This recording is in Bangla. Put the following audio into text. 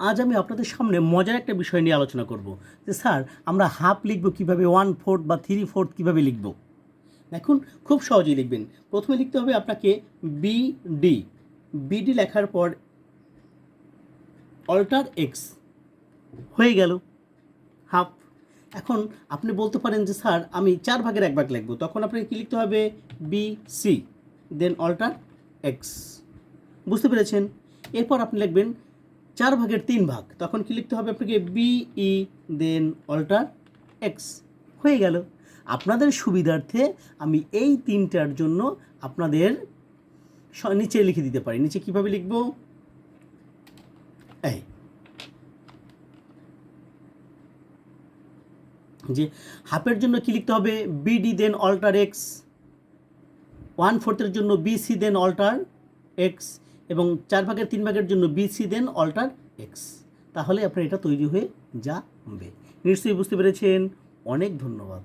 আজ আমি আপনাদের সামনে মজার একটা বিষয় নিয়ে আলোচনা করব যে স্যার আমরা হাফ লিখব কীভাবে, 1/4 বা 3/4 কীভাবে লিখব। দেখুন, খুব সহজেই লিখবেন। প্রথমে লিখতে হবে আপনাকে বিডি। বিডি লেখার পর অল্টার এক্স, হয়ে গেল হাফ। এখন আপনি বলতে পারেন যে স্যার আমি 4 ভাগের 1 ভাগ লিখব, তখন আপনাকে কী লিখতে হবে? বি সি দেন অল্টার এক্স। বুঝতে পেরেছেন? এরপর আপনি লিখবেন 4 ভাগের 3 ভাগ, তখন কী লিখতে হবে আপনাকে? বিই দেন অল্টার এক্স, হয়ে গেল। আপনাদের সুবিধার্থে আমি এই 3টার জন্য আপনাদের নিচে লিখে দিতে পারি। নিচে কীভাবে লিখব? এই যে হাফের জন্য কী লিখতে হবে? বিডি দেন অল্টার এক্স। 1/4 জন্য বিসি দেন অল্টার এক্স, এবং 4 ভাগের 3 ভাগের জন্য বিসি দেন অল্টার এক্স। তাহলে আপনার এটা তৈরি হয়ে যাবে। নিশ্চয়ই বুঝতে পেরেছেন। অনেক ধন্যবাদ।